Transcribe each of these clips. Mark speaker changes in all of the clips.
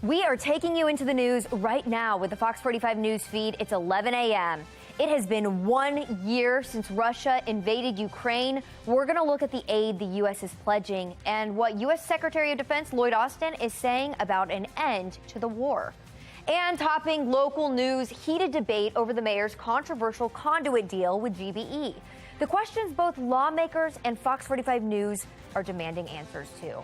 Speaker 1: We are taking you into the news right now with the Fox 45 news feed. It's 11 a.m. It has been 1 year since Russia invaded Ukraine. We're going to look at the aid the U.S. is pledging and what U.S. Secretary of Defense Lloyd Austin is saying about an end to the war. And topping local news, heated debate over the mayor's controversial conduit deal with GBE. The questions both lawmakers and Fox 45 News are demanding answers to.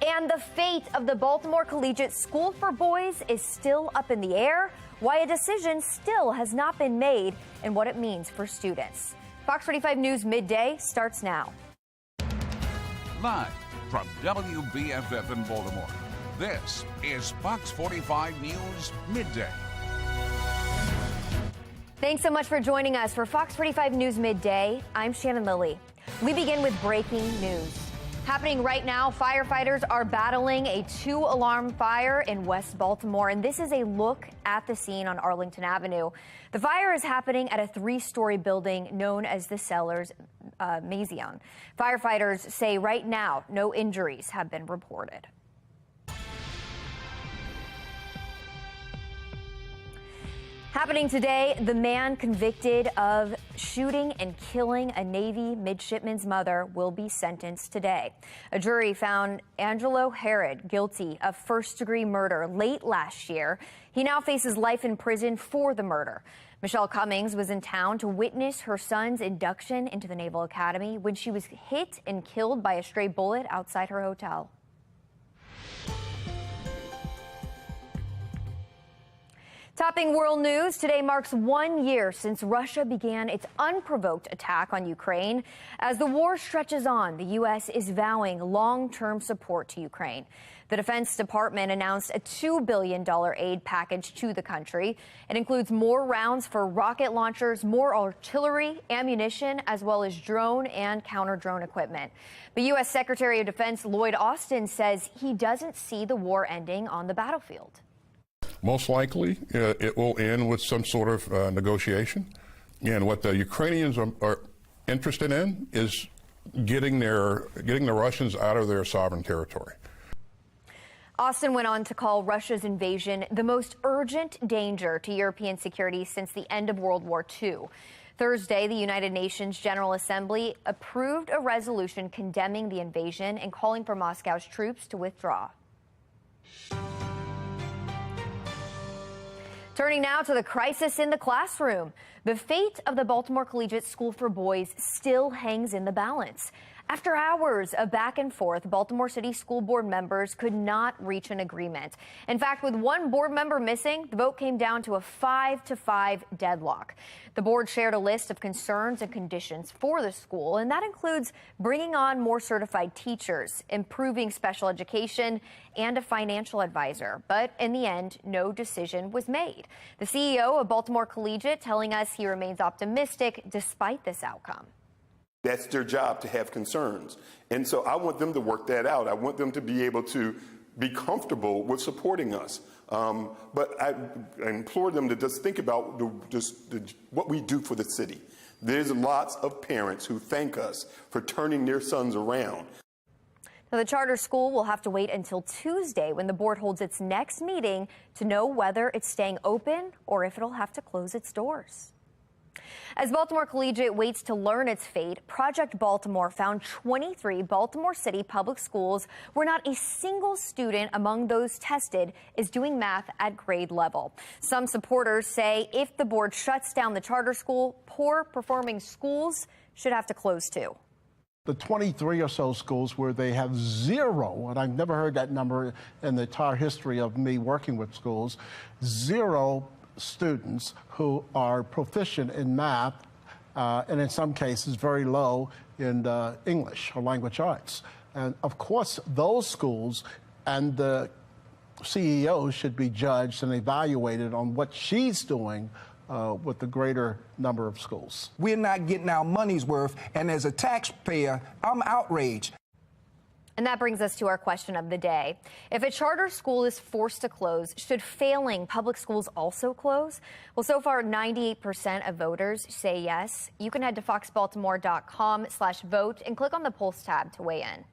Speaker 1: And the fate of the Baltimore Collegiate School for Boys is still up in the air, why a decision still has not been made, and what it means for students. Fox 45 News Midday starts now.
Speaker 2: Live from WBFF in Baltimore, this is Fox 45 News Midday.
Speaker 1: Thanks so much for joining us for Fox 45 News Midday. I'm Shannon Lilly. We begin with breaking news. Happening right now, firefighters are battling a 2-alarm fire in West Baltimore, and this is a look at the scene on Arlington Avenue. The fire is happening at a 3-story building known as the Cellars Maison. Firefighters say right now no injuries have been reported. Happening today, the man convicted of shooting and killing a Navy midshipman's mother will be sentenced today. A jury found Angelo Herod guilty of first-degree murder late last year. He now faces life in prison for the murder. Michelle Cummings was in town to witness her son's induction into the Naval Academy when she was hit and killed by a stray bullet outside her hotel. Topping world news, today marks 1 year since Russia began its unprovoked attack on Ukraine. As the war stretches on, the U.S. is vowing long-term support to Ukraine. The Defense Department announced a $2 billion aid package to the country. It includes more rounds for rocket launchers, more artillery, ammunition, as well as drone and counter-drone equipment. But U.S. Secretary of Defense Lloyd Austin says he doesn't see the war ending on the battlefield.
Speaker 3: Most likely, it will end with some sort of negotiation. And what the Ukrainians are interested in is getting the Russians out of their sovereign territory.
Speaker 1: Austin went on to call Russia's invasion the most urgent danger to European security since the end of World War II. Thursday, the United Nations General Assembly approved a resolution condemning the invasion and calling for Moscow's troops to withdraw. Turning now to the crisis in the classroom. The fate of the Baltimore Collegiate School for Boys still hangs in the balance. After hours of back and forth, Baltimore City School Board members could not reach an agreement. In fact, with one board member missing, the vote came down to a 5-5 deadlock. The board shared a list of concerns and conditions for the school, and that includes bringing on more certified teachers, improving special education, and a financial advisor. But in the end, no decision was made. The CEO of Baltimore Collegiate telling us he remains optimistic despite this outcome.
Speaker 4: That's their job, to have concerns. And so I want them to work that out. I want them to be able to be comfortable with supporting us. But I implore them to just think about what we do for the city. There's lots of parents who thank us for turning their sons around.
Speaker 1: Now, the charter school will have to wait until Tuesday when the board holds its next meeting to know whether it's staying open or if it'll have to close its doors. As Baltimore Collegiate waits to learn its fate, Project Baltimore found 23 Baltimore City public schools where not a single student among those tested is doing math at grade level. Some supporters say if the board shuts down the charter school, poor performing schools should have to close too.
Speaker 5: The 23 or so schools where they have zero, and I've never heard that number in the entire history of me working with schools, zero students who are proficient in math, and in some cases very low in English or language arts. And of course, those schools and the CEO should be judged and evaluated on what she's doing with the greater number of schools.
Speaker 6: We're not getting our money's worth, and as a taxpayer, I'm outraged.
Speaker 1: And that brings us to our question of the day. If a charter school is forced to close, should failing public schools also close? Well, so far, 98% of voters say yes. You can head to foxbaltimore.com/vote and click on the Pulse tab to weigh in.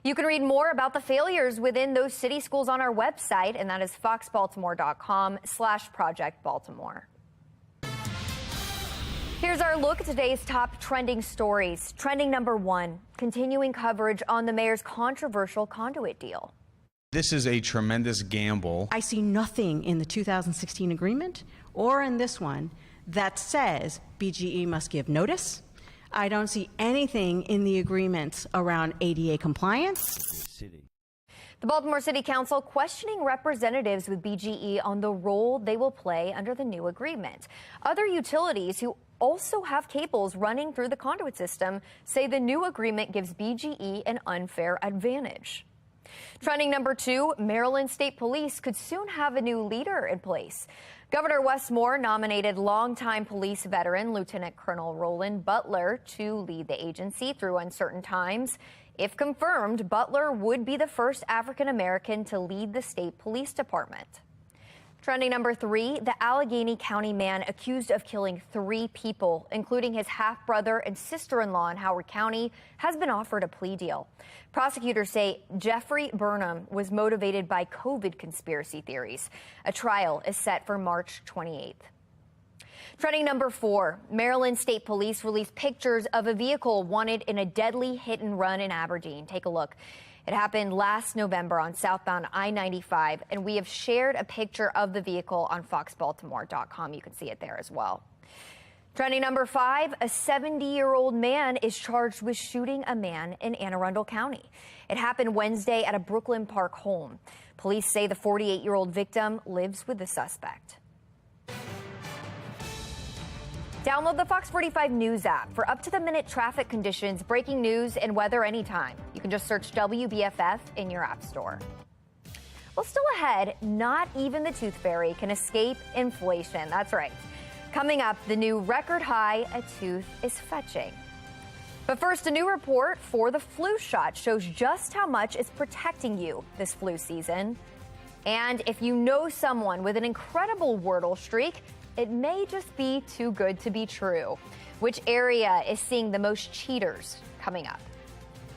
Speaker 1: You can read more about the failures within those city schools on our website, and that is foxbaltimore.com/Project Baltimore. Here's our look at today's top trending stories. Trending number 1, continuing coverage on the mayor's controversial conduit deal.
Speaker 7: This is a tremendous gamble.
Speaker 8: I see nothing in the 2016 agreement or in this one that says BGE must give notice. I don't see anything in the agreements around ADA compliance.
Speaker 1: The Baltimore City Council questioning representatives with BGE on the role they will play under the new agreement. Other utilities who also have cables running through the conduit system say the new agreement gives BGE an unfair advantage. Trending number 2, Maryland State Police could soon have a new leader in place. Governor Wes Moore nominated longtime police veteran Lieutenant Colonel Roland Butler to lead the agency through uncertain times. If confirmed, Butler would be the first African American to lead the state police department. Trending number 3, the Allegheny County man accused of killing 3 people, including his half-brother and sister-in-law in Howard County, has been offered a plea deal. Prosecutors say Jeffrey Burnham was motivated by COVID conspiracy theories. A trial is set for March 28th. Trending number 4, Maryland State Police released pictures of a vehicle wanted in a deadly hit-and-run in Aberdeen. Take a look. It happened last November on southbound I-95, and we have shared a picture of the vehicle on foxbaltimore.com. You can see it there as well. Trending number 5, a 70-year-old man is charged with shooting a man in Anne Arundel County. It happened Wednesday at a Brooklyn Park home. Police say the 48-year-old victim lives with the suspect. Download the Fox 45 News app for up-to-the-minute traffic conditions, breaking news, and weather anytime. You can just search WBFF in your app store. Well, still ahead, not even the tooth fairy can escape inflation. That's right. Coming up, the new record high a tooth is fetching. But first, a new report for the flu shot shows just how much it's protecting you this flu season. And if you know someone with an incredible Wordle streak, it may just be too good to be true. Which area is seeing the most cheaters? Coming up.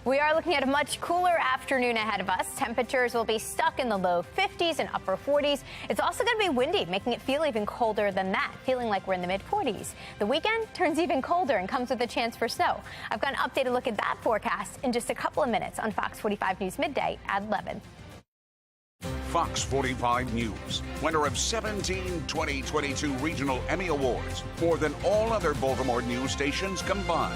Speaker 9: We are looking at a much cooler afternoon ahead of us. Temperatures will be stuck in the low 50s and upper 40s. It's also going to be windy, making it feel even colder than that, feeling like we're in the mid 40s. The weekend turns even colder and comes with a chance for snow. I've got an updated look at that forecast in just a couple of minutes on Fox 45 News Midday at 11.
Speaker 2: Fox 45 News, winner of 17 2022 Regional Emmy Awards, more than all other Baltimore news stations combined.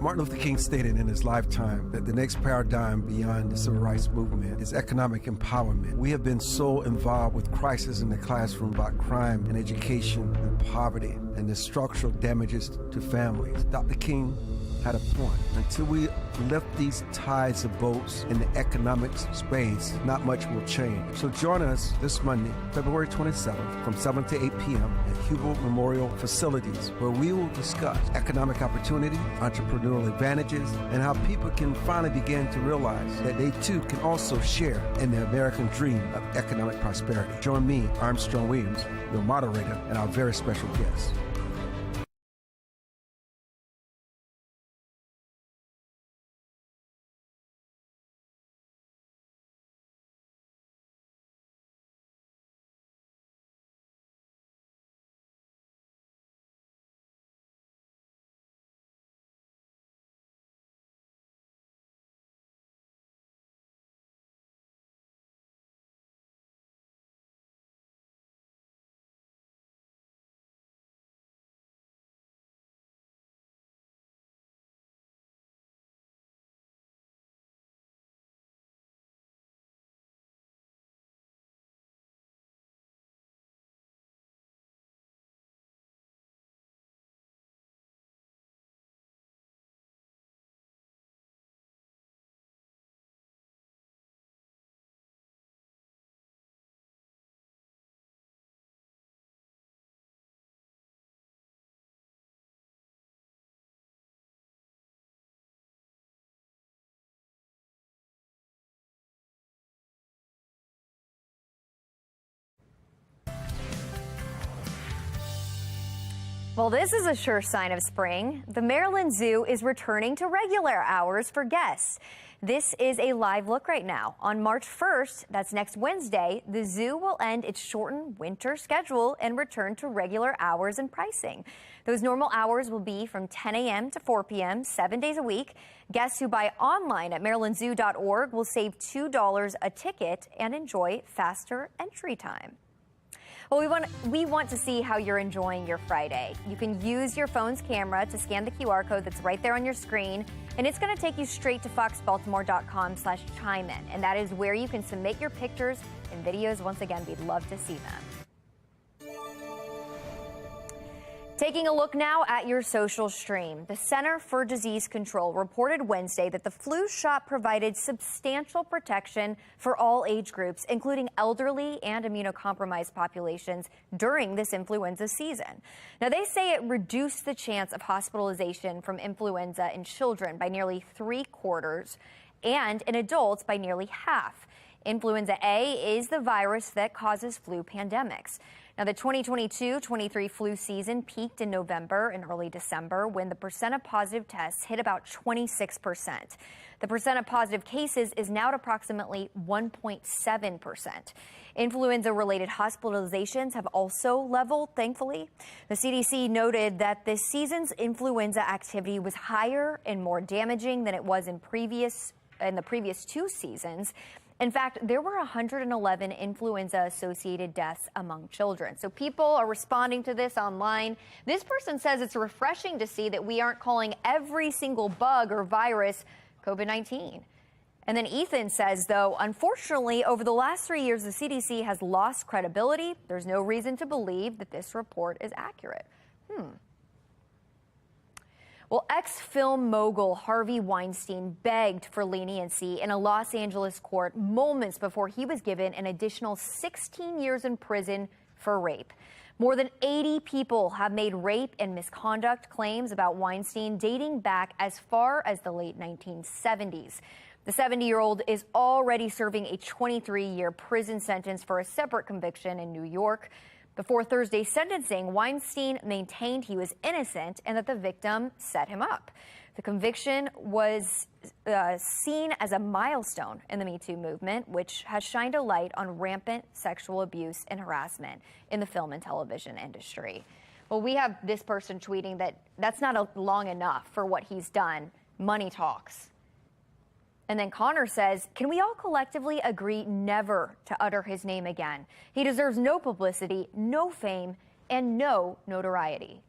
Speaker 10: Martin Luther King stated in his lifetime that the next paradigm beyond the civil rights movement is economic empowerment. We have been so involved with crisis in the classroom about crime and education and poverty and the structural damages to families. Dr. King had a point. Until we lift these tides of boats in the economic space, not much will change. So join us this Monday, February 27th, from 7 to 8 p.m. at Hubel Memorial Facilities, where we will discuss economic opportunity, entrepreneurial advantages, and how people can finally begin to realize that they too can also share in the American dream of economic prosperity. Join me, Armstrong Williams, your moderator, and our very special guest.
Speaker 1: Well, this is a sure sign of spring. The Maryland Zoo is returning to regular hours for guests. This is a live look right now. On March 1st, that's next Wednesday, the zoo will end its shortened winter schedule and return to regular hours and pricing. Those normal hours will be from 10 a.m. to 4 p.m., 7 days a week. Guests who buy online at marylandzoo.org will save $2 a ticket and enjoy faster entry time. Well, we want to see how you're enjoying your Friday. You can use your phone's camera to scan the QR code that's right there on your screen, and it's going to take you straight to foxbaltimore.com/chime in, and that is where you can submit your pictures and videos. Once again, we'd love to see them. Taking a look now at your social stream, the Center for Disease Control reported Wednesday that the flu shot provided substantial protection for all age groups, including elderly and immunocompromised populations during this influenza season. Now, they say it reduced the chance of hospitalization from influenza in children by nearly 3/4 and in adults by nearly half. Influenza A is the virus that causes flu pandemics. Now, the 2022-23 flu season peaked in November and early December when the percent of positive tests hit about 26%. The percent of positive cases is now at approximately 1.7%. Influenza-related hospitalizations have also leveled, thankfully. The CDC noted that this season's influenza activity was higher and more damaging than it was in the previous two seasons. In fact, there were 111 influenza-associated deaths among children. So people are responding to this online. This person says it's refreshing to see that we aren't calling every single bug or virus COVID-19. And then Ethan says, though, unfortunately, over the last 3 years, the CDC has lost credibility. There's no reason to believe that this report is accurate. Well, ex-film mogul Harvey Weinstein begged for leniency in a Los Angeles court moments before he was given an additional 16 years in prison for rape. More than 80 people have made rape and misconduct claims about Weinstein dating back as far as the late 1970s. The 70-year-old is already serving a 23-year prison sentence for a separate conviction in New York. Before Thursday's sentencing, Weinstein maintained he was innocent and that the victim set him up. The conviction was seen as a milestone in the Me Too movement, which has shined a light on rampant sexual abuse and harassment in the film and television industry. Well, we have this person tweeting that that's not long enough for what he's done. Money talks. And then Connor says, can we all collectively agree never to utter his name again? He deserves no publicity, no fame, and no notoriety.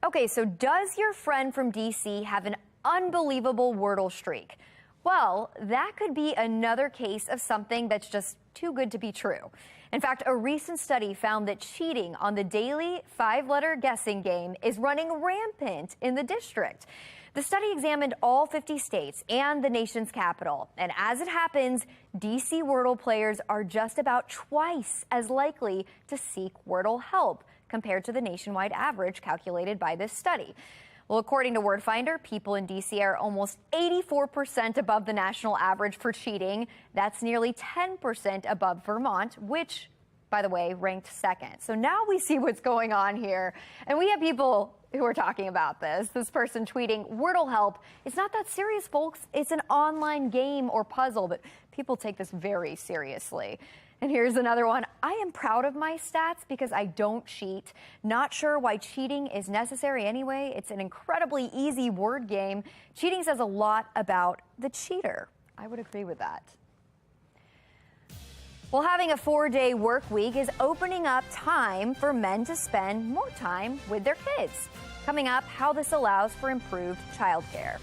Speaker 1: Okay, so does your friend from D.C. have an unbelievable Wordle streak? Well, that could be another case of something that's just too good to be true. In fact, a recent study found that cheating on the daily 5-letter guessing game is running rampant in the district. The study examined all 50 states and the nation's capital. And as it happens, D.C. Wordle players are just about twice as likely to seek Wordle help compared to the nationwide average calculated by this study. Well, according to WordFinder, people in D.C. are almost 84% above the national average for cheating. That's nearly 10% above Vermont, which, by the way, ranked second. So now we see what's going on here. And we have people who are talking about this. This person tweeting, Wordle help. It's not that serious, folks. It's an online game or puzzle, but people take this very seriously. And here's another one. I am proud of my stats because I don't cheat. Not sure why cheating is necessary anyway. It's an incredibly easy word game. Cheating says a lot about the cheater. I would agree with that. Well, having a 4-day work week is opening up time for men to spend more time with their kids. Coming up, how this allows for improved childcare.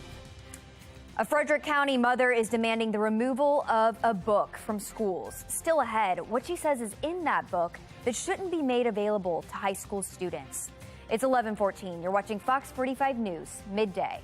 Speaker 1: A Frederick County mother is demanding the removal of a book from schools. Still ahead, what she says is in that book that shouldn't be made available to high school students. It's 11:14. You're watching Fox 45 News, Midday.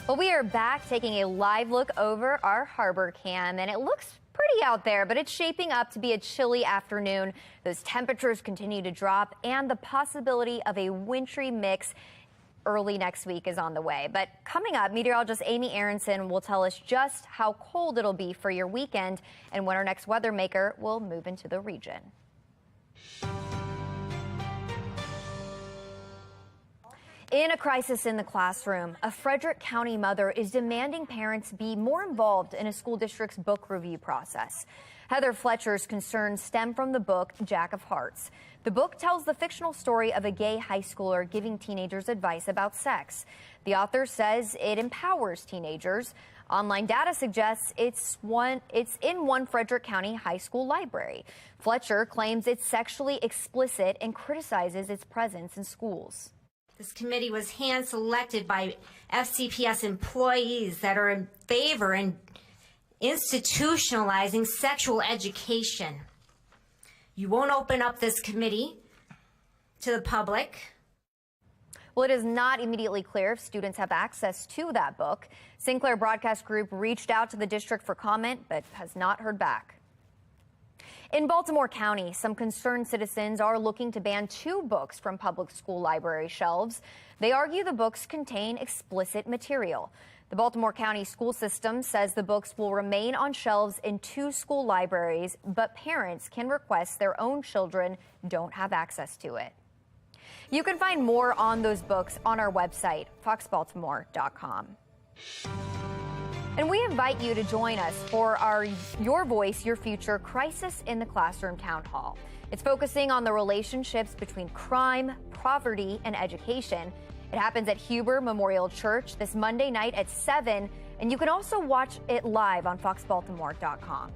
Speaker 1: Well, we are back taking a live look over our harbor cam, and it looks pretty out there, but it's shaping up to be a chilly afternoon. Those temperatures continue to drop, and the possibility of a wintry mix early next week is on the way. But coming up, meteorologist Amy Aronson will tell us just how cold it'll be for your weekend and when our next weather maker will move into the region. In a crisis in the classroom, a Frederick County mother is demanding parents be more involved in a school district's book review process. Heather Fletcher's concerns stem from the book Jack of Hearts. The book tells the fictional story of a gay high schooler giving teenagers advice about sex. The author says it empowers teenagers. Online data suggests it's in one Frederick County high school library. Fletcher claims it's sexually explicit and criticizes its presence in schools.
Speaker 11: This committee was hand-selected by FCPS employees that are in favor in institutionalizing sexual education. You won't open up this committee to the public.
Speaker 1: Well, it is not immediately clear if students have access to that book. Sinclair Broadcast Group reached out to the district for comment, but has not heard back. In Baltimore County, some concerned citizens are looking to ban 2 books from public school library shelves. They argue the books contain explicit material. The Baltimore County school system says the books will remain on shelves in 2 school libraries, but parents can request their own children don't have access to it. You can find more on those books on our website, foxbaltimore.com. And we invite you to join us for our Your Voice, Your Future Crisis in the Classroom Town Hall. It's focusing on the relationships between crime, poverty, and education. It happens at Huber Memorial Church this Monday night at 7, and you can also watch it live on foxbaltimore.com.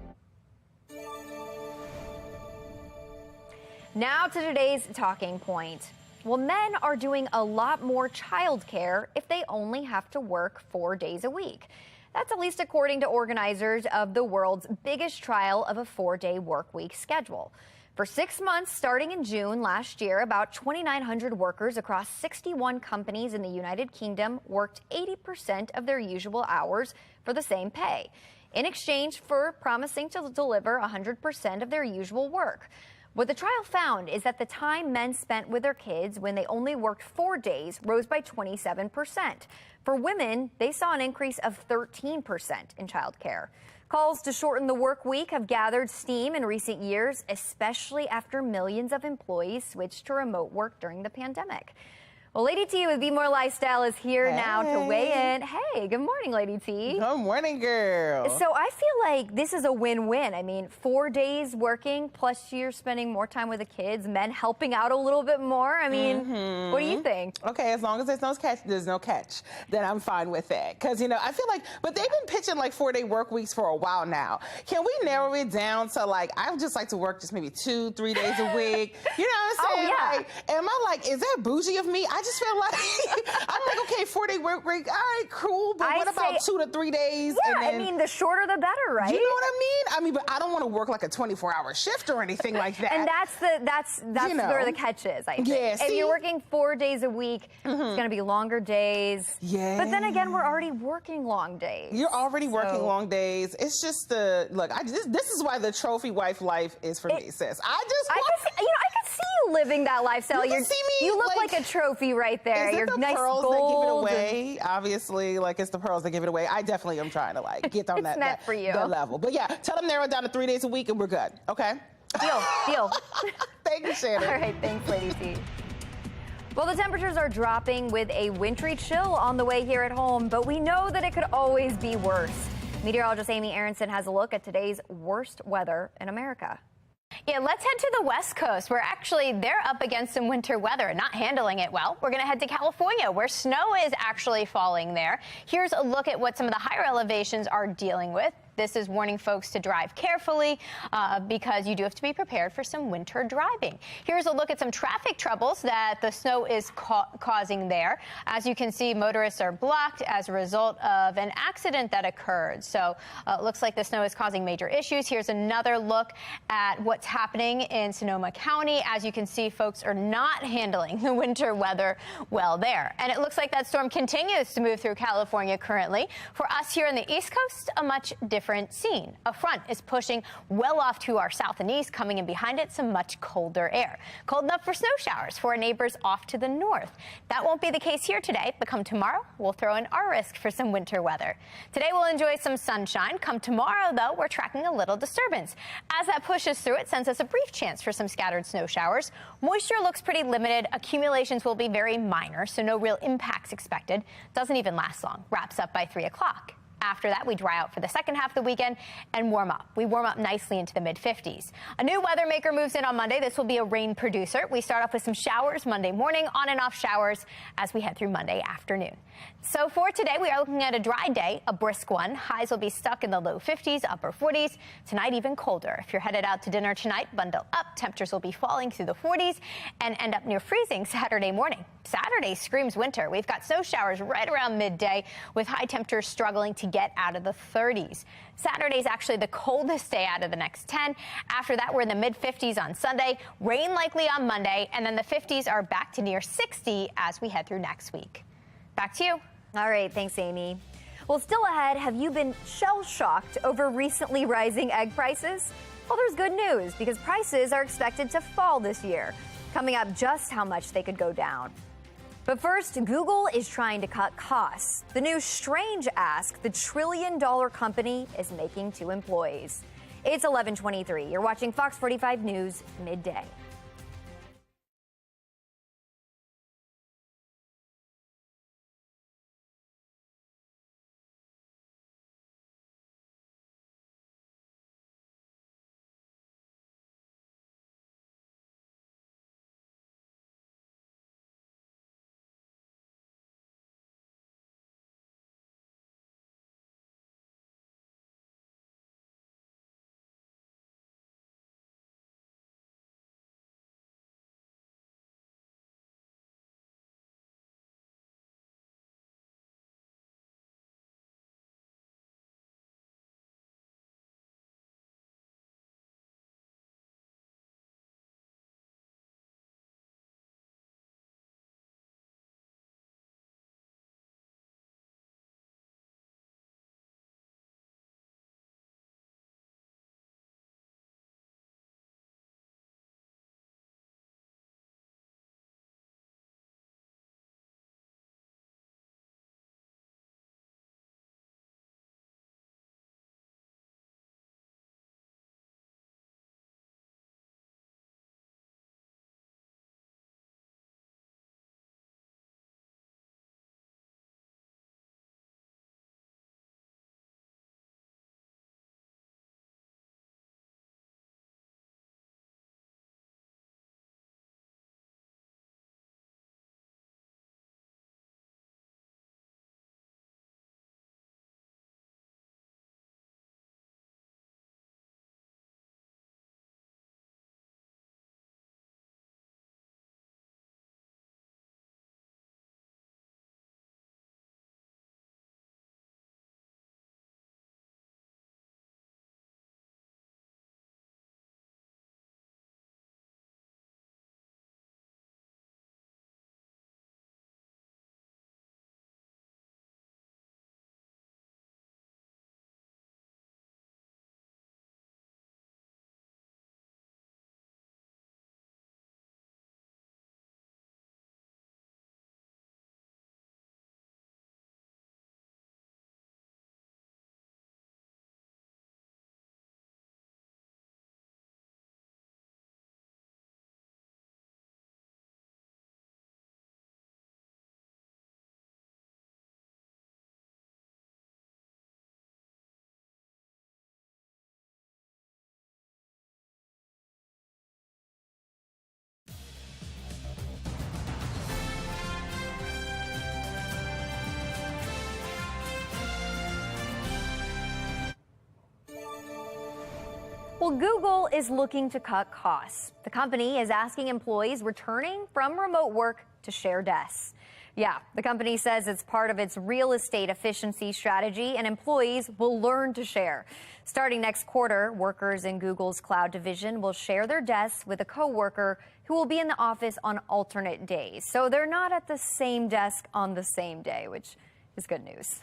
Speaker 1: Now to today's talking point. Well, men are doing a lot more childcare if they only have to work 4 days a week. That's at least according to organizers of the world's biggest trial of a 4-day work week schedule. For 6 months, starting in June last year, about 2,900 workers across 61 companies in the United Kingdom worked 80% of their usual hours for the same pay, in exchange for promising to deliver 100% of their usual work. What the trial found is that the time men spent with their kids when they only worked 4 days rose by 27%. For women, they saw an increase of 13% in childcare. Calls to shorten the work week have gathered steam in recent years, especially after millions of employees switched to remote work during the pandemic. Well, Lady T with Be More Lifestyle is here now to weigh in. Hey, good morning, Lady T.
Speaker 12: Good morning, girl.
Speaker 1: So I feel like this is a win-win. I mean, 4 days working, plus you're spending more time with the kids, men helping out a little bit more. I mean, what do you think?
Speaker 12: Okay, as long as there's no catch, then I'm fine with that. Because, I feel like, but they've been pitching like 4-day work weeks for a while now. Can we narrow it down to like, I would just like to work just maybe 2-3 days a week? You know what I'm saying?
Speaker 1: Oh, yeah.
Speaker 12: Like, am I like, is that bougie of me? I just feel like, I'm like, okay, 4-day work week, all right, cool, but what about 2 to 3 days?
Speaker 1: Yeah,
Speaker 12: and then,
Speaker 1: I mean, the shorter the better, right?
Speaker 12: You know what I mean? But I don't want to work like a 24-hour shift or anything like that.
Speaker 1: And that's where the catch is, I think.
Speaker 12: Yeah,
Speaker 1: if you're working 4 days a week, it's going to be longer days.
Speaker 12: Yeah.
Speaker 1: But then again, we're already working long days.
Speaker 12: You're already working long days. It's just look, this is why the trophy wife life is for me, sis. I
Speaker 1: could see you living that lifestyle.
Speaker 12: You can see me,
Speaker 1: you look like a trophy right there.
Speaker 12: Is it
Speaker 1: You're
Speaker 12: the
Speaker 1: nice
Speaker 12: pearls
Speaker 1: gold
Speaker 12: that give it away? Obviously, like it's the pearls that give it away. I definitely am trying to like get on that
Speaker 1: for you.
Speaker 12: that level. But yeah, tell them narrow it down to 3 days a week and we're good. Okay?
Speaker 1: Deal.
Speaker 12: Thank you, Shannon.
Speaker 1: All right, thanks, Lady T. Well, the temperatures are dropping with a wintry chill on the way here at home, but we know that it could always be worse. Meteorologist Amy Aronson has a look at today's worst weather in America.
Speaker 9: Yeah, let's head to the West Coast, where actually they're up against some winter weather, not handling it well. We're going to head to California, where snow is actually falling there. Here's a look at what some of the higher elevations are dealing with. This is warning folks to drive carefully because you do have to be prepared for some winter driving. Here's a look at some traffic troubles that the snow is causing there. As you can see, motorists are blocked as a result of an accident that occurred. So it looks like the snow is causing major issues. Here's another look at what's happening in Sonoma County. As you can see, folks are not handling the winter weather well there. And it looks like that storm continues to move through California currently. For us here in the East Coast, a much different scene. A front is pushing well off to our south and east, coming in behind it some much colder air. Cold enough for snow showers for our neighbors off to the north. That won't be the case here today, but come tomorrow, we'll throw in our risk for some winter weather. Today we'll enjoy some sunshine. Come tomorrow, though, we're tracking a little disturbance. As that pushes through, it sends us a brief chance for some scattered snow showers. Moisture looks pretty limited. Accumulations will be very minor, so no real impacts expected. Doesn't even last long. Wraps up by 3 o'clock. After that, we dry out for the second half of the weekend and warm up. We warm up nicely into the mid-50s. A new weather maker moves in on Monday. This will be a rain producer. We start off with some showers Monday morning, on and off showers as we head through Monday afternoon. So for today, we are looking at a dry day, a brisk one. Highs will be stuck in the low 50s, upper 40s. Tonight, even colder. If you're headed out to dinner tonight, bundle up. Temperatures will be falling through the 40s and end up near freezing Saturday morning. Saturday screams winter. We've got snow showers right around midday with high temperatures struggling to get out of the 30s. Saturday's actually the coldest day out of the next 10. After that, we're in the mid-50s on Sunday. Rain likely on Monday, and then the 50s are back to near 60 as we head through next week. Back to you.
Speaker 1: All right, thanks, Amy. Well, still ahead, have you been shell-shocked over recently rising egg prices? Well, there's good news because prices are expected to fall this year. Coming up, just how much they could go down. But first, Google is trying to cut costs. The new strange ask the trillion-dollar company is making to employees. It's 11:23. You're watching Fox 45 News Midday. Well, Google is looking to cut costs. The company is asking employees returning from remote work to share desks. Yeah, the company says it's part of its real estate efficiency strategy, and employees will learn to share. Starting next quarter, workers in Google's cloud division will share their desks with a coworker who will be in the office on alternate days. So they're not at the same desk on the same day, which is good news.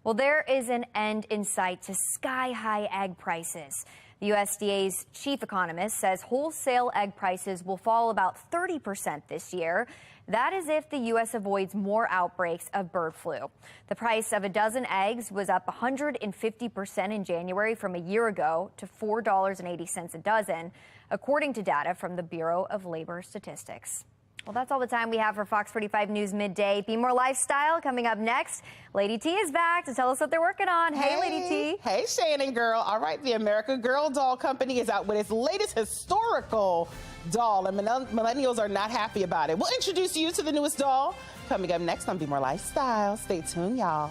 Speaker 1: Well, there is an end in sight to sky-high egg prices. The USDA's chief economist says wholesale egg prices will fall about 30% this year. That is if the U.S. avoids more outbreaks of bird flu. The price of a dozen eggs was up 150% in January from a year ago to $4.80 a dozen, according to data from the Bureau of Labor Statistics. Well, that's all the time we have for Fox 45 News Midday. Be More Lifestyle coming up next. Lady T is back to tell us what they're working on. Hey, Lady T.
Speaker 12: Hey, Shannon girl. All right, the American Girl doll company is out with its latest historical doll, and millennials are not happy about it. We'll introduce you to the newest doll coming up next on Be More Lifestyle. Stay tuned, y'all.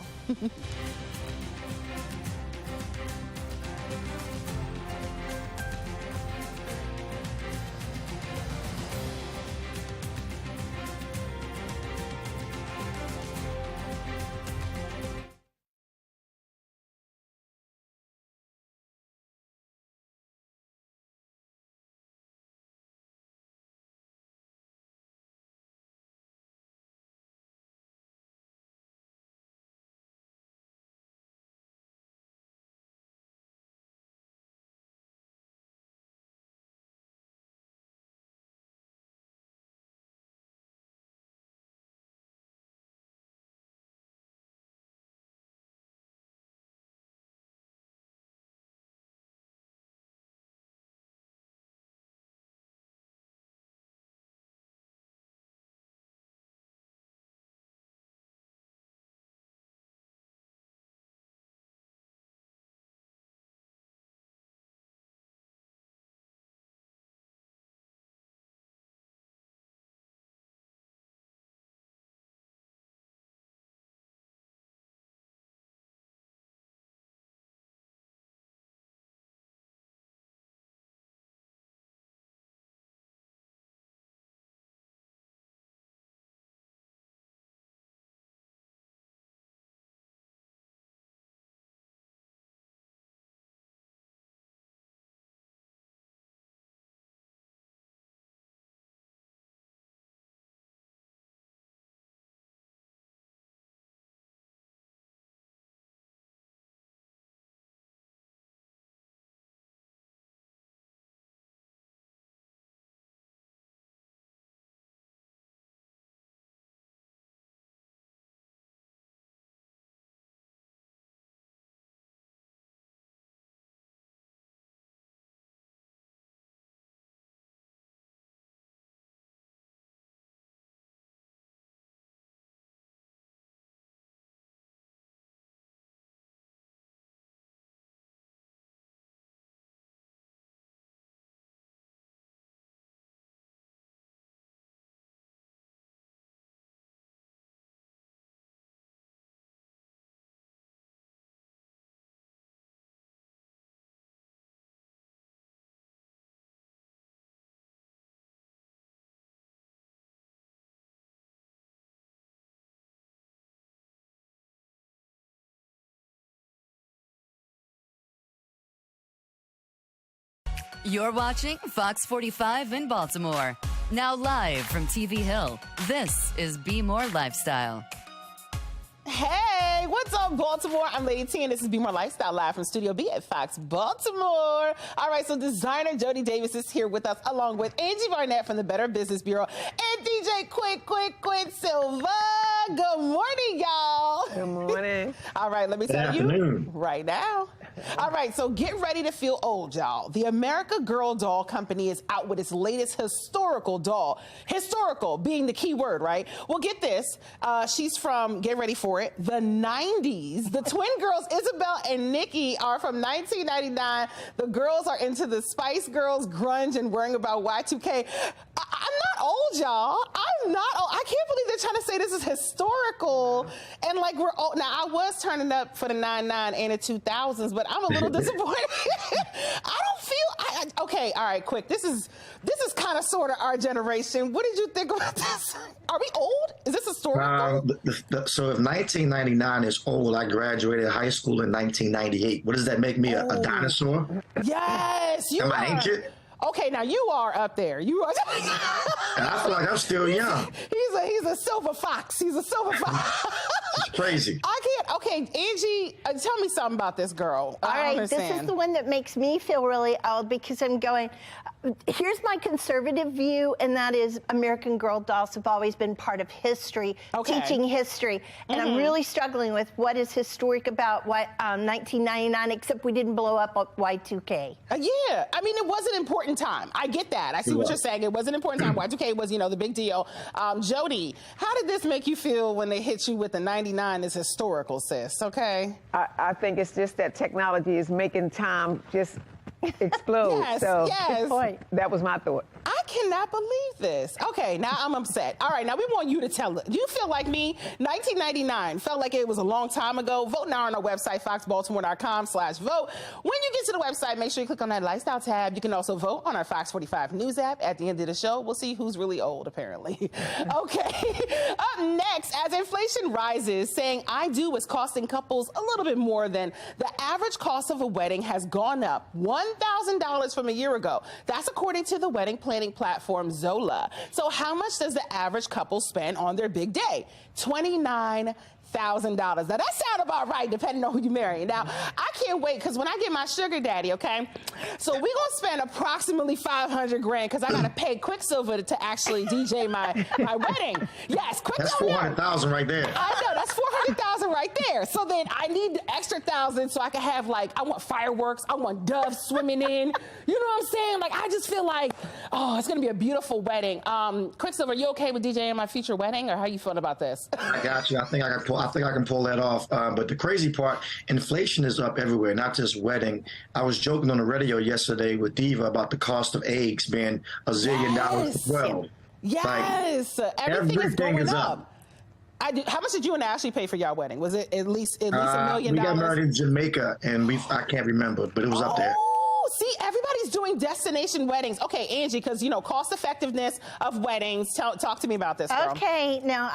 Speaker 13: You're watching Fox 45 in Baltimore. Now live from TV Hill, this is Be More Lifestyle.
Speaker 12: Hey, what's up, Baltimore? I'm Lady T, and this is Be More Lifestyle live from Studio B at Fox Baltimore. All right, so designer Jody Davis is here with us, along with Angie Barnett from the Better Business Bureau and DJ Quit Silva. Good morning, y'all.
Speaker 14: Good morning.
Speaker 12: All right, let me tell you right now. All right, so get ready to feel old, y'all. The America Girl doll company is out with its latest historical doll. Historical being the key word, right? Well, get this. She's from, get ready for it, the 90s. The twin girls, Isabel and Nikki, are from 1999. The girls are into the Spice Girls, grunge, and worrying about Y2K. I'm not old, y'all. I'm not old. I can't believe they're trying to say this is historical. And like we're old. Now, I was turning up for the 99 and the 2000s, but I'm a little disappointed. I don't feel, okay, all right, quick. This is kind of sort of our generation. What did you think about this? Are we old? Is this historical?
Speaker 14: So if 1999 is old, I graduated high school in 1998. What does that make me, a dinosaur?
Speaker 12: Yes, you
Speaker 14: Am
Speaker 12: are.
Speaker 14: I ancient?
Speaker 12: Okay, now you are up there. You are.
Speaker 14: And I feel like I'm still young.
Speaker 12: He's a silver fox. He's a silver fox.
Speaker 14: It's crazy.
Speaker 12: I can't. Okay, Angie, tell me something about this girl.
Speaker 15: All right, this is the one that makes me feel really old because I'm going, here's my conservative view, and that is American Girl dolls have always been part of history, teaching history. And I'm really struggling with what is historic about 1999, except we didn't blow up Y2K.
Speaker 12: Yeah, I mean, it was an important time. I get that. I see what you're saying. It was an important time. Y2K was, the big deal. Jody, how did this make you feel when they hit you with the 99 is historical, sis? Okay.
Speaker 16: I think it's just that technology is making time just explode.
Speaker 12: Yes,
Speaker 16: so
Speaker 12: yes.
Speaker 16: That was my thought.
Speaker 12: I cannot believe this. Okay, now I'm upset. All right, now we want you to tell us. Do you feel like me? 1999 felt like it was a long time ago. Vote now on our website, foxbaltimore.com/vote. When you get to the website, make sure you click on that lifestyle tab. You can also vote on our Fox 45 News app. At the end of the show, we'll see who's really old, apparently. Okay, up next, as inflation rises, saying I do is costing couples a little bit more than the average cost of a wedding has gone up $1,000 from a year ago. That's according to the wedding planning platform Zola. So how much does the average couple spend on their big day? $29,000. Now that sounds about right, depending on who you marry. Now I can't wait because when I get my sugar daddy, okay, so we're gonna spend approximately $500 grand because I gotta pay Quicksilver to actually DJ my wedding. Yes, Quicksilver.
Speaker 14: That's $400,000 right there.
Speaker 12: I know that's $400,000 right there. So then I need the extra $1,000 so I can have I want fireworks, I want doves swimming in. You know what I'm saying? Like I just feel like, oh, it's gonna be a beautiful wedding. Quicksilver, you okay with DJing my future wedding, or how you feeling about this?
Speaker 14: I got you. I think I can pull that off. But the crazy part, inflation is up everywhere, not just wedding. I was joking on the radio yesterday with Diva about the cost of eggs being $1 zillion as well.
Speaker 12: Yes, everything is going up. How much did you and Ashley pay for your wedding? Was it at least $1 million?
Speaker 14: We got married in Jamaica, and I can't remember, but it was up there.
Speaker 12: See, everybody's doing destination weddings. Okay, Angie, because, cost effectiveness of weddings. Talk to me about this, girl.
Speaker 15: Okay, now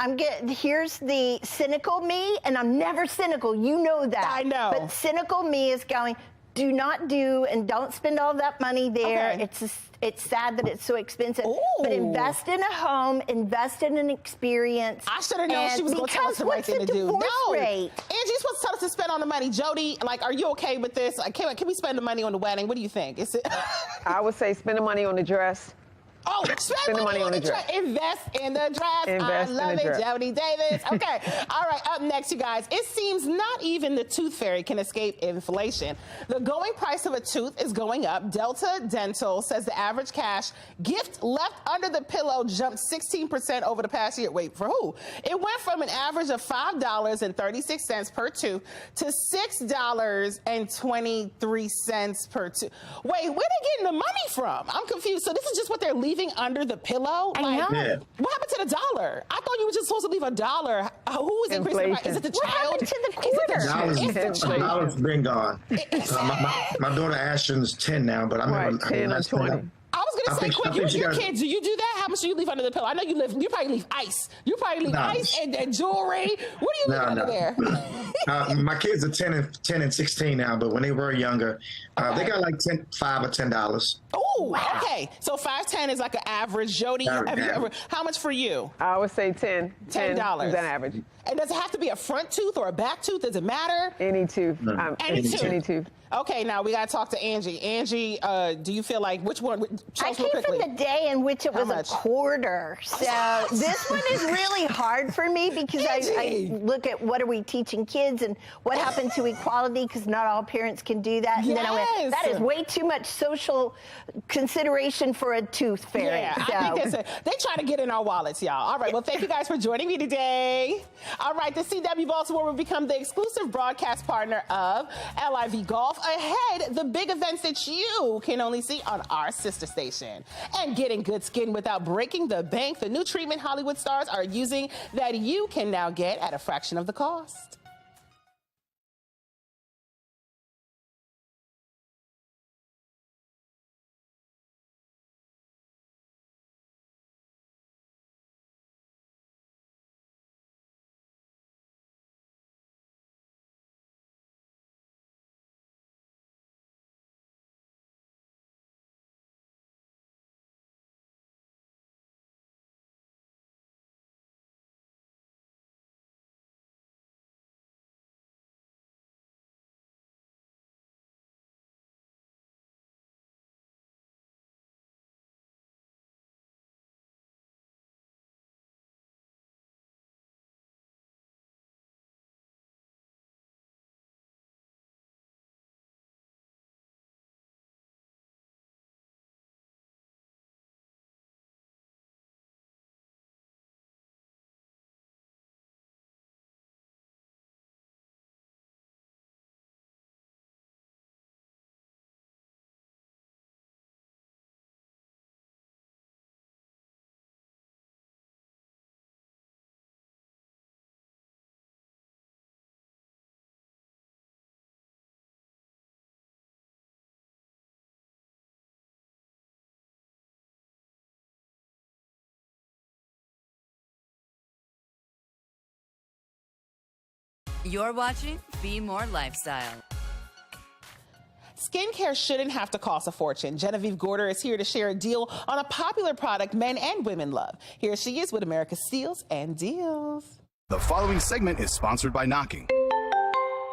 Speaker 15: here's the cynical me, and I'm never cynical. You know that.
Speaker 12: I know.
Speaker 15: But cynical me is going, do not do and don't spend all that money there.
Speaker 12: Okay.
Speaker 15: It's sad that it's so expensive. But invest in a home, invest in an experience.
Speaker 12: I should have known she was going to tell us the right thing to do. No, Angie's supposed to tell us to spend on the money. Jody, are you okay with this? Can we spend the money on the wedding? What do you think?
Speaker 16: I would say spend the money on the dress.
Speaker 12: Oh, spend the money on the dress. Invest in the dress.
Speaker 16: Invest
Speaker 12: I love
Speaker 16: in the
Speaker 12: it,
Speaker 16: dress.
Speaker 12: Jody Davis. Okay. All right, up next, you guys. It seems not even the tooth fairy can escape inflation. The going price of a tooth is going up. Delta Dental says the average cash gift left under the pillow jumped 16% over the past year. Wait, for who? It went from an average of $5.36 per tooth to $6.23 per tooth. Wait, where they getting the money from? I'm confused. So this is just what they're leaving under the pillow?
Speaker 15: I know.
Speaker 14: Yeah.
Speaker 12: What happened to the dollar? I thought you were just supposed to leave $1. Who is increasing the price? Is it the child?
Speaker 15: What happened to the quarter?
Speaker 14: The dollar's been gone. My daughter Ashton's 10 now, but I remember
Speaker 16: 10 or 20.
Speaker 12: I was going to say, quick, your kids, do you do that? How much do you leave under the pillow? I know you probably leave ice. You probably leave ice and jewelry. What do you leave under there?
Speaker 14: My kids are 10 and 16 now, but when they were younger, they got like $5 or $10.
Speaker 12: Oh, okay. So $5.10 is like an average. Jody, how much for you?
Speaker 16: I would say $10.
Speaker 12: $10
Speaker 16: is an average.
Speaker 12: And does it have to be a front tooth or a back tooth? Does it matter?
Speaker 16: Any tooth.
Speaker 12: Any tooth.
Speaker 16: Any tooth.
Speaker 12: Okay, now we got to talk to Angie. Angie, do you feel like which one?
Speaker 15: I came from the day in which it was a quarter. So this one is really hard for me because I look at what are we teaching kids and what happened to equality because not all parents can do that. And then I went, that is way too much social consideration for a tooth fairy.
Speaker 12: Yeah, I think they try to get in our wallets, y'all. All right, well, thank you guys for joining me today. All right, the CW Baltimore will become the exclusive broadcast partner of LIV Golf. Ahead, the big events that you can only see on our sister station. And getting good skin without breaking the bank, the new treatment Hollywood stars are using that you can now get at a fraction of the cost.
Speaker 13: You're watching Be More Lifestyle.
Speaker 12: Skincare shouldn't have to cost a fortune. Genevieve Gorder is here to share a deal on a popular product men and women love. Here she is with America's Steals and Deals.
Speaker 17: The following segment is sponsored by Knocking.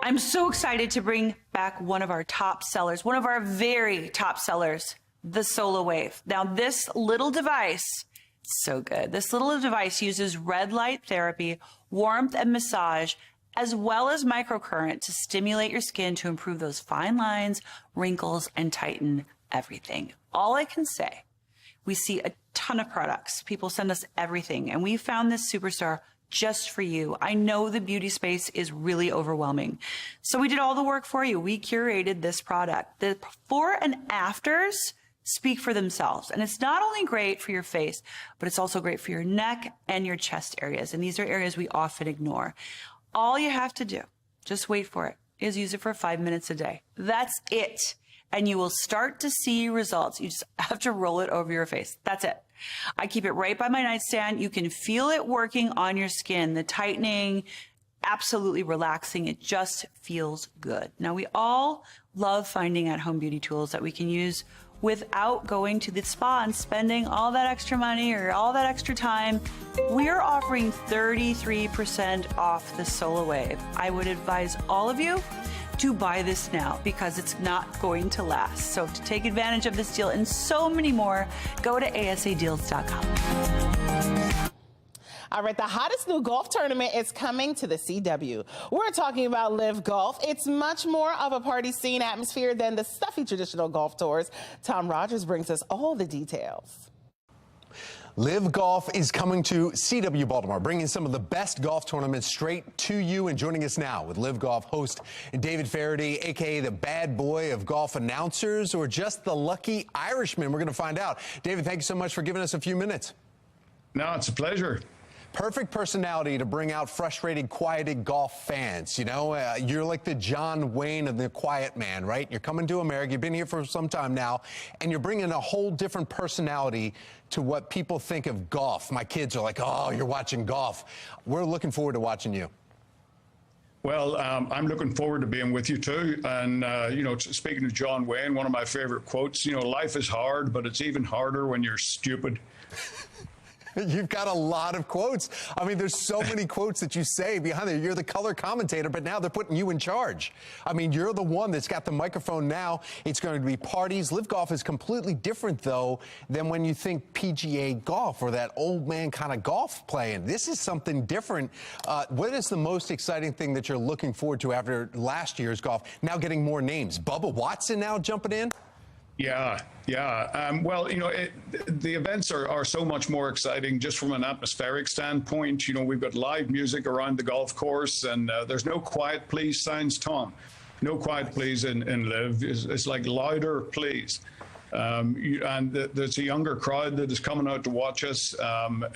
Speaker 18: I'm so excited to bring back one of our top sellers, one of our very top sellers, the Solar Wave. Now, this little device, so good. This little device uses red light therapy, warmth and massage, as well as microcurrent to stimulate your skin to improve those fine lines, wrinkles, and tighten everything. All I can say, we see a ton of products. People send us everything, and we found this superstar just for you. I know the beauty space is really overwhelming. So we did all the work for you. We curated this product. The before and afters speak for themselves. And it's not only great for your face, but it's also great for your neck and your chest areas. And these are areas we often ignore. All you have to do, just wait for it, is use it for 5 minutes a day. That's it. And you will start to see results. You just have to roll it over your face. That's it. I keep it right by my nightstand. You can feel it working on your skin, the tightening, absolutely relaxing. It just feels good. Now, we all love finding at-home beauty tools that we can use without going to the spa and spending all that extra money or all that extra time. We're offering 33% off the Solar Wave. I would advise all of you to buy this now because it's not going to last. So to take advantage of this deal and so many more, go to asadeals.com.
Speaker 12: All right, the hottest new golf tournament is coming to the CW. We're talking about Live Golf. It's much more of a party scene atmosphere than the stuffy traditional golf tours. Tom Rogers brings us all the details.
Speaker 19: Live Golf is coming to CW Baltimore, bringing some of the best golf tournaments straight to you. And joining us now with Live Golf host David Faraday, a.k.a. the bad boy of golf announcers, or just the lucky Irishman. We're going to find out. David, thank you so much for giving us a few minutes.
Speaker 20: No, it's a pleasure.
Speaker 19: Perfect personality to bring out frustrated, quieted golf fans. You know, you're like the John Wayne of the quiet man, right? You're coming to America. You've been here for some time now, and you're bringing a whole different personality to what people think of golf. My kids are like, oh, you're watching golf. We're looking forward to watching you.
Speaker 20: Well, I'm looking forward to being with you too. And, you know, speaking of John Wayne, one of my favorite quotes, you know, life is hard, but it's even harder when you're stupid.
Speaker 19: You've got a lot of quotes. I mean, there's so many quotes that you say behind there. You're the color commentator, but now they're putting you in charge. I mean, you're the one that's got the microphone now. It's going to be parties. Live Golf is completely different, though, than when you think PGA golf or that old man kind of golf playing. This is something different. What is the most exciting thing that you're looking forward to after last year's golf? Now getting more names. Bubba Watson now jumping in?
Speaker 20: Yeah. Well, you know, the events are so much more exciting just from an atmospheric standpoint. You know, we've got live music around the golf course, and there's no quiet please signs, Tom. No quiet please in Live. It's like louder please. There's a younger crowd that is coming out to watch us.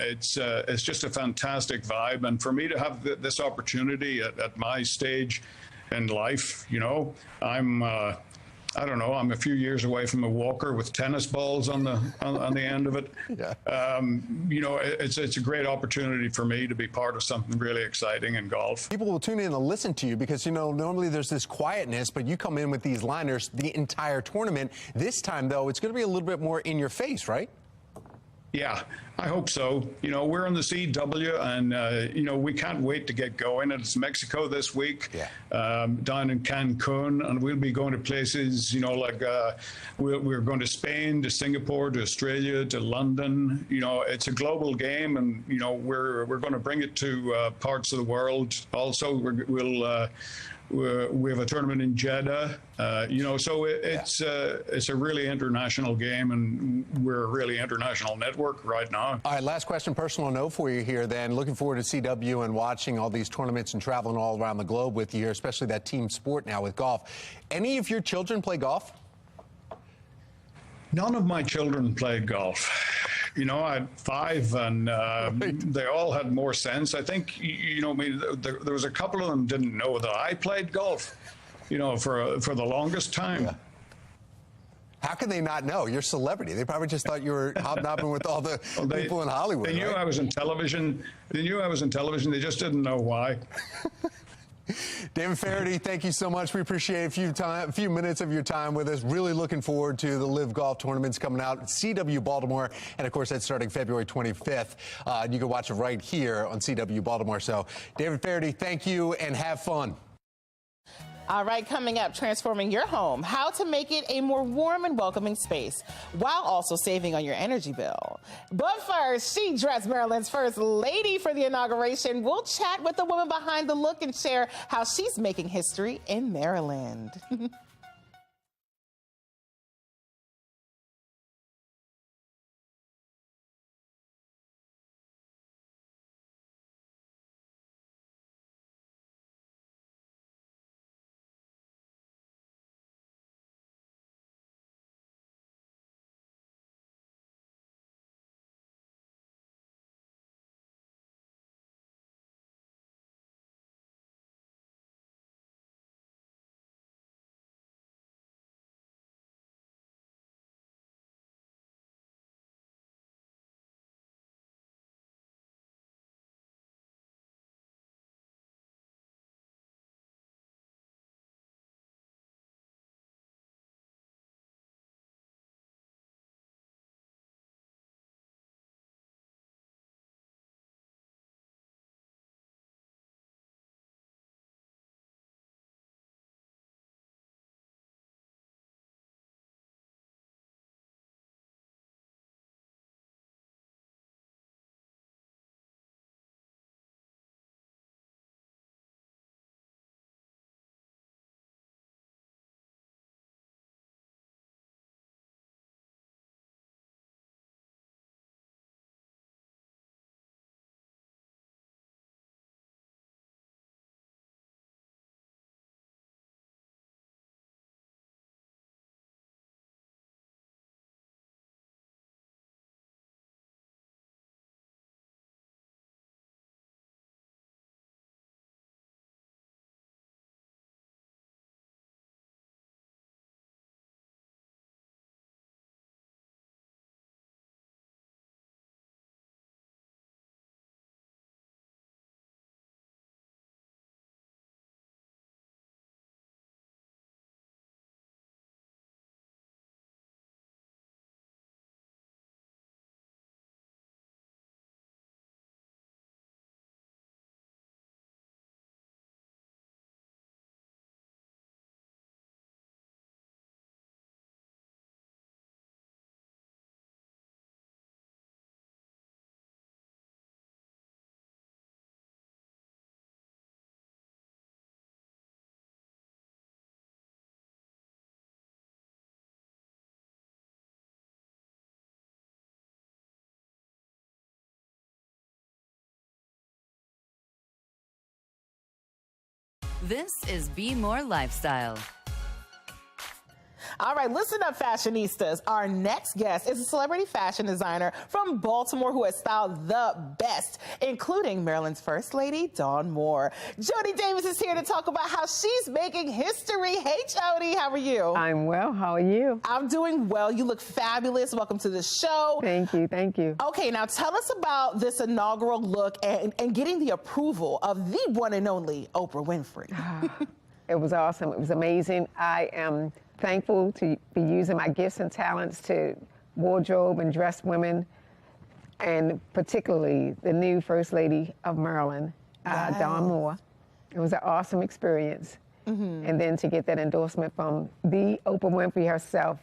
Speaker 20: It's just a fantastic vibe. And for me to have this opportunity at my stage in life, I don't know, I'm a few years away from a walker with tennis balls on the end of it. Yeah. It's a great opportunity for me to be part of something really exciting in golf.
Speaker 19: People will tune in and listen to you because, normally there's this quietness, but you come in with these liners the entire tournament. This time, though, it's going to be a little bit more in your face, right?
Speaker 20: Yeah, I hope so. We're on the CW, and we can't wait to get going. It's Mexico this week, down in Cancun, and we'll be going to places, like we're going to Spain, to Singapore, to Australia, to London. It's a global game, and we're going to bring it to parts of the world. Also, we have a tournament in Jeddah, so it's a really international game, and we're a really international network right now.
Speaker 19: All right, last question, personal note for you here then. Looking forward to CW and watching all these tournaments and traveling all around the globe with you here, especially that team sport now with golf. Any of your children play golf?
Speaker 20: None of my children played golf. I had 5, and they all had more sense. I think, there was a couple of them didn't know that I played golf, for the longest time. Yeah.
Speaker 19: How can they not know? You're a celebrity. They probably just thought you were hobnobbing with all the people in Hollywood.
Speaker 20: They knew I was in television. They just didn't know why.
Speaker 19: David Faraday, thank you so much. We appreciate a few minutes of your time with us. Really looking forward to the Live Golf tournaments coming out at CW Baltimore. And, of course, that's starting February 25th. You can watch it right here on CW Baltimore. So, David Faraday, thank you, and have fun.
Speaker 12: All right, coming up, transforming your home, how to make it a more warm and welcoming space while also saving on your energy bill. But first, she dressed Maryland's first lady for the inauguration. We'll chat with the woman behind the look and share how she's making history in Maryland.
Speaker 13: This is Be More Lifestyle.
Speaker 12: All right, listen up, fashionistas. Our next guest is a celebrity fashion designer from Baltimore who has styled the best, including Maryland's First Lady, Dawn Moore. Jody Davis is here to talk about how she's making history. Hey, Jody, how are you?
Speaker 16: I'm well. How are you?
Speaker 12: I'm doing well. You look fabulous. Welcome to the show.
Speaker 16: Thank you. Thank you.
Speaker 12: Okay, now tell us about this inaugural look and getting the approval of the one and only Oprah Winfrey.
Speaker 16: It was awesome. It was amazing. I am thankful to be using my gifts and talents to wardrobe and dress women, and particularly the new First Lady of Maryland, Dawn Moore. It was an awesome experience. And then to get that endorsement from the Oprah Winfrey herself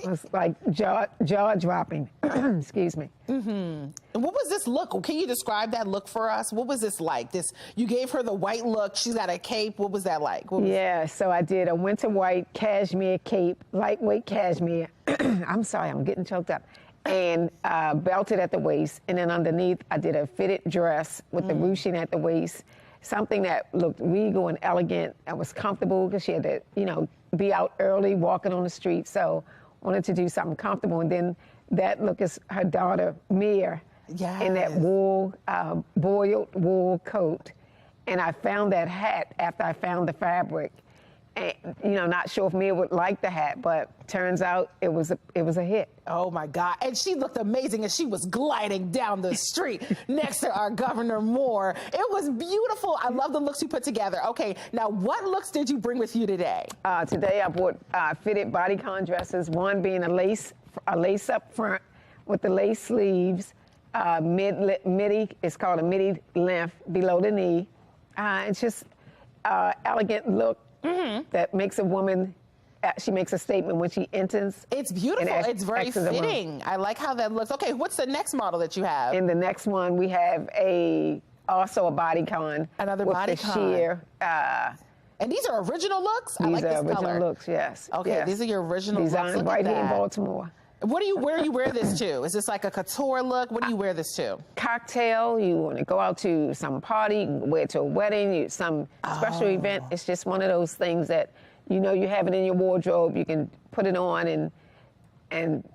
Speaker 16: was like jaw-dropping. Excuse me.
Speaker 12: And what was this look? Can you describe that look for us? What was this like? You gave her the white look. She's got a cape. What was that like?
Speaker 16: Yeah, so I did a winter white cashmere cape, lightweight cashmere. I'm sorry, I'm getting choked up. And belted at the waist. And then underneath, I did a fitted dress with the ruching at the waist. Something that looked regal and elegant and was comfortable because she had to, be out early, walking on the street. So wanted to do something comfortable. And then that look is her daughter, Mia, in that wool, boiled wool coat. And I found that hat after I found the fabric. And, not sure if Mia would like the hat, but turns out it was a hit.
Speaker 12: Oh my God. And she looked amazing as she was gliding down the street next to our Governor Moore. It was beautiful. I love the looks you put together. Okay, now what looks did you bring with you today?
Speaker 16: Today I brought fitted bodycon dresses, one being a lace up front with the lace sleeves, midi, it's called a midi length below the knee. It's just elegant look. That makes a woman, she makes a statement when she enters.
Speaker 12: It's beautiful. It's very fitting. I like how that looks. Okay, what's the next model that you have?
Speaker 16: In the next one, we have also a bodycon.
Speaker 12: Another
Speaker 16: with
Speaker 12: bodycon.
Speaker 16: The sheer.
Speaker 12: And these are original looks?
Speaker 16: These
Speaker 12: I like
Speaker 16: are
Speaker 12: this
Speaker 16: original
Speaker 12: color.
Speaker 16: looks, yes.
Speaker 12: Okay,
Speaker 16: yes.
Speaker 12: These are your original looks.
Speaker 16: Designed right here in Baltimore.
Speaker 12: Where do you wear this to? Is this like a couture look? What do you wear this to?
Speaker 16: Cocktail. You want to go out to some party, wear it to a wedding, some special event. It's just one of those things that you have it in your wardrobe. You can put it on and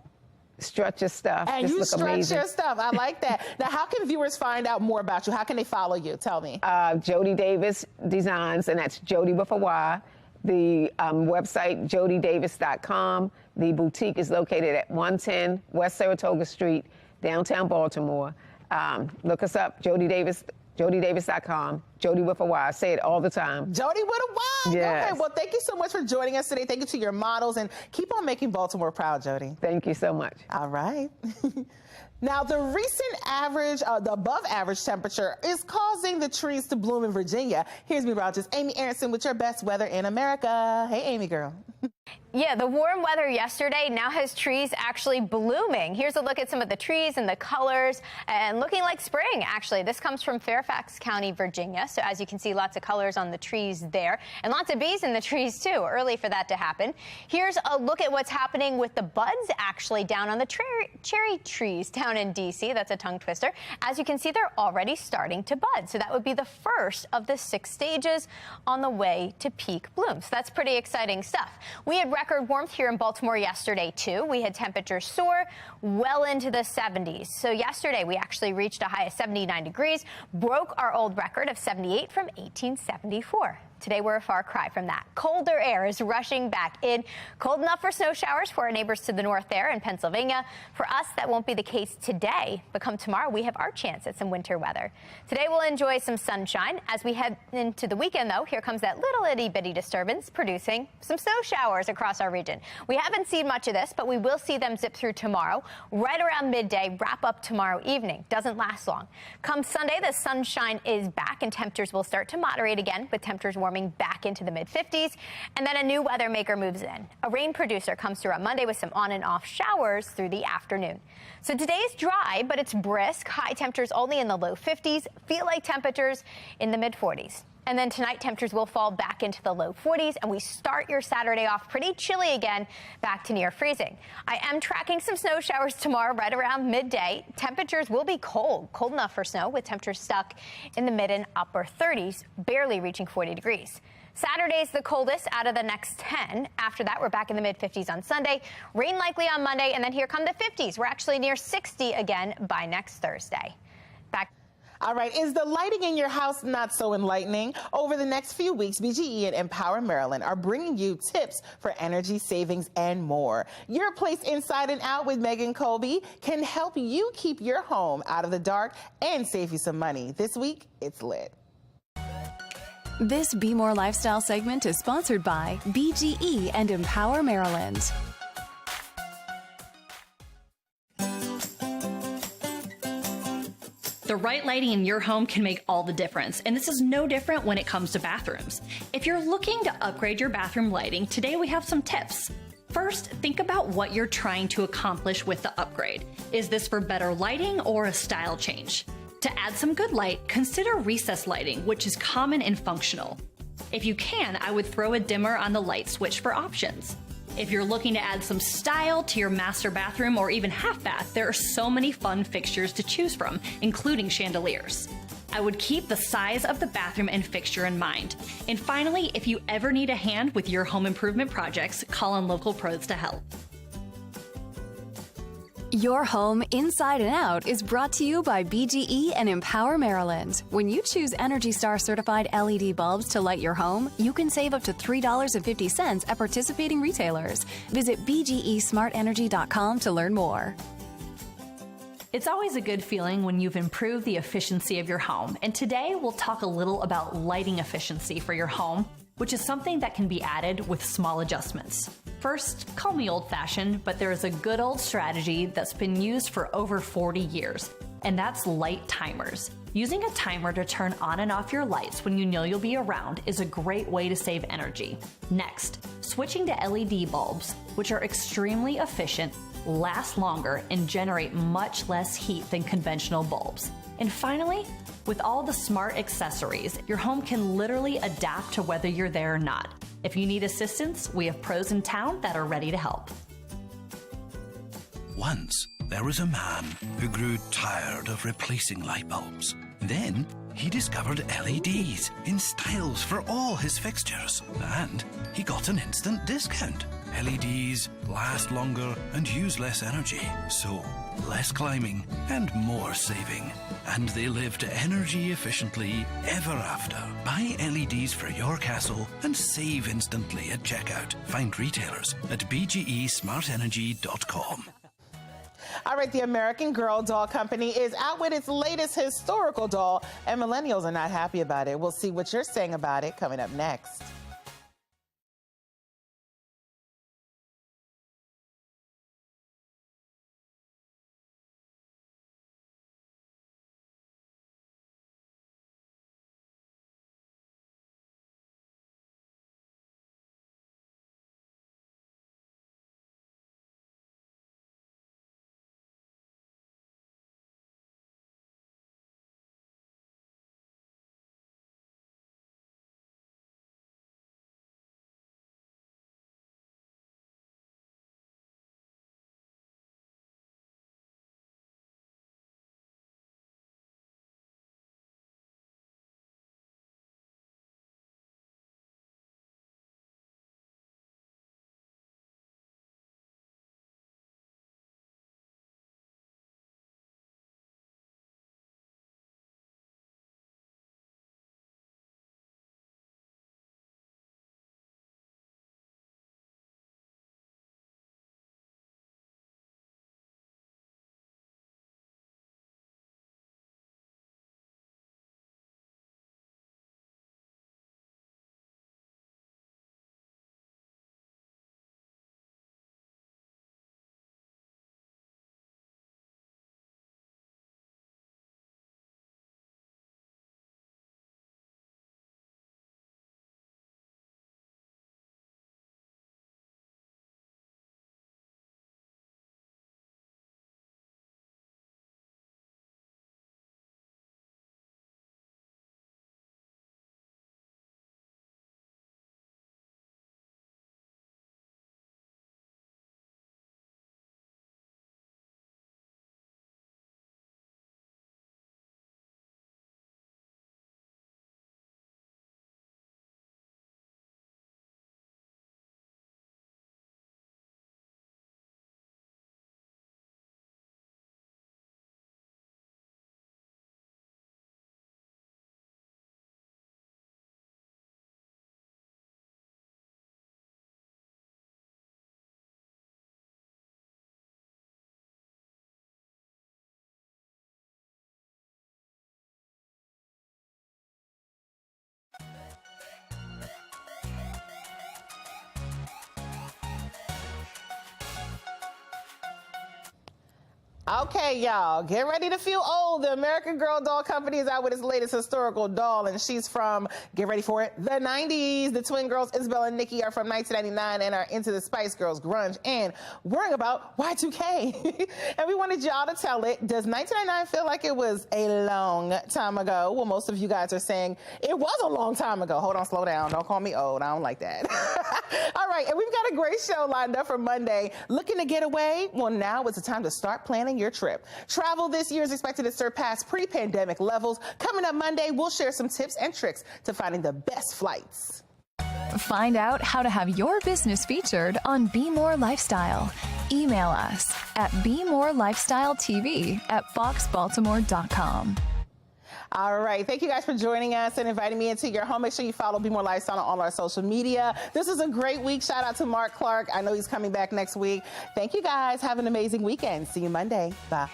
Speaker 16: strut your stuff.
Speaker 12: And
Speaker 16: just
Speaker 12: you
Speaker 16: look
Speaker 12: strut
Speaker 16: amazing.
Speaker 12: your stuff. I like that. Now, how can viewers find out more about you? How can they follow you? Tell me.
Speaker 16: Jody Davis Designs, and that's Jody with a Y. The website, jodydavis.com. The boutique is located at 110 West Saratoga Street, downtown Baltimore. Look us up, Jody Davis, jodydavis.com. Jody with a Y. I say it all the time.
Speaker 12: Jody with a Y.
Speaker 16: Yes.
Speaker 12: Okay, well, thank you so much for joining us today. Thank you to your models, and keep on making Baltimore proud, Jody.
Speaker 16: Thank you so much.
Speaker 12: All right. Now, the recent the above average temperature is causing the trees to bloom in Virginia. Here's meteorologist Amy Aronson with your best weather in America. Hey, Amy girl.
Speaker 9: Yeah, the warm weather yesterday now has trees actually blooming. Here's a look at some of the trees and the colors and looking like spring, actually. This comes from Fairfax County, Virginia. So as you can see, lots of colors on the trees there and lots of bees in the trees, too. Early for that to happen. Here's a look at what's happening with the buds actually down on the cherry trees down in D.C. That's a tongue twister. As you can see, they're already starting to bud. So that would be the first of the 6 stages on the way to peak bloom. So that's pretty exciting stuff. We had record warmth here in Baltimore yesterday, too. We had temperatures soar well into the 70s. So yesterday, we actually reached a high of 79 degrees, broke our old record of 78 from 1874. Today, we're a far cry from that. Colder air is rushing back in. Cold enough for snow showers for our neighbors to the north there in Pennsylvania. For us, that won't be the case today, but come tomorrow, we have our chance at some winter weather. Today, we'll enjoy some sunshine. As we head into the weekend, though, here comes that little itty-bitty disturbance producing some snow showers across our region. We haven't seen much of this, but we will see them zip through tomorrow, right around midday, wrap up tomorrow evening. Doesn't last long. Come Sunday, the sunshine is back and temperatures will start to moderate again, with temperatures warming back into the mid-50s, and then a new weather maker moves in. A rain producer comes through on Monday with some on and off showers through the afternoon. So today is dry, but it's brisk. High temperatures only in the low 50s. Feel like temperatures in the mid-40s. And then tonight, temperatures will fall back into the low 40s, and we start your Saturday off pretty chilly again, back to near freezing. I am tracking some snow showers tomorrow right around midday. Temperatures will be cold enough for snow, with temperatures stuck in the mid and upper 30s, barely reaching 40 degrees. Saturday's the coldest out of the next 10. After that, we're back in the mid-50s on Sunday. Rain likely on Monday, and then here come the 50s. We're actually near 60 again by next Thursday. Back.
Speaker 12: All right, is the lighting in your house not so enlightening? Over the next few weeks, BGE and Empower Maryland are bringing you tips for energy savings and more. Your Place Inside and Out with Megan Colby can help you keep your home out of the dark and save you some money. This week, it's lit.
Speaker 21: This Be More Lifestyle segment is sponsored by BGE and Empower Maryland.
Speaker 22: The right lighting in your home can make all the difference, and this is no different when it comes to bathrooms. If you're looking to upgrade your bathroom lighting, today we have some tips. First, think about what you're trying to accomplish with the upgrade. Is this for better lighting or a style change? To add some good light, consider recessed lighting, which is common and functional. If you can, I would throw a dimmer on the light switch for options. If you're looking to add some style to your master bathroom or even half bath, there are so many fun fixtures to choose from, including chandeliers. I would keep the size of the bathroom and fixture in mind. And finally, if you ever need a hand with your home improvement projects, call on local pros to help.
Speaker 21: Your home inside and out is brought to you by BGE and Empower Maryland. When you choose Energy Star certified LED bulbs to light your home, you can save up to $3.50 at participating retailers. Visit BGEsmartenergy.com to learn more.
Speaker 22: It's always a good feeling when you've improved the efficiency of your home. And today we'll talk a little about lighting efficiency for your home, which is something that can be added with small adjustments. First, call me old-fashioned, but there is a good old strategy that's been used for over 40 years, and that's light timers. Using a timer to turn on and off your lights when you know you'll be around is a great way to save energy. Next, switching to LED bulbs, which are extremely efficient, last longer, and generate much less heat than conventional bulbs. And finally, with all the smart accessories, your home can literally adapt to whether you're there or not. If you need assistance, we have pros in town that are ready to help.
Speaker 23: Once, there was a man who grew tired of replacing light bulbs. Then, he discovered LEDs in styles for all his fixtures. And he got an instant discount. LEDs last longer and use less energy. So, less climbing and more saving. And they lived energy efficiently ever after. Buy LEDs for your castle and save instantly at checkout. Find retailers at bgesmartenergy.com.
Speaker 12: All right, the American Girl doll company is out with its latest historical doll, and millennials are not happy about it. We'll see what you're saying about it coming up next. Okay, y'all, get ready to feel old. The American Girl doll company is out with its latest historical doll, and she's from, get ready for it, the 90s. The twin girls, Isabel and Nikki, are from 1999 and are into the Spice Girls, grunge, and worrying about Y2K. And we wanted y'all to tell it, does 1999 feel like it was a long time ago? Well, most of you guys are saying it was a long time ago. Hold on, slow down. Don't call me old. I don't like that. All right, and we've got a great show lined up for Monday. Looking to get away? Well, now is the time to start planning your trip. Travel this year is expected to surpass pre-pandemic levels. Coming up Monday, we'll share some tips and tricks to finding the best flights.
Speaker 21: Find out how to have your business featured on Be More Lifestyle. Email us at BeMoreLifestyleTV@foxbaltimore.com.
Speaker 12: All right. Thank you guys for joining us and inviting me into your home. Make sure you follow Be More Lifestyle on all our social media. This is a great week. Shout out to Mark Clark. I know he's coming back next week. Thank you guys. Have an amazing weekend. See you Monday. Bye.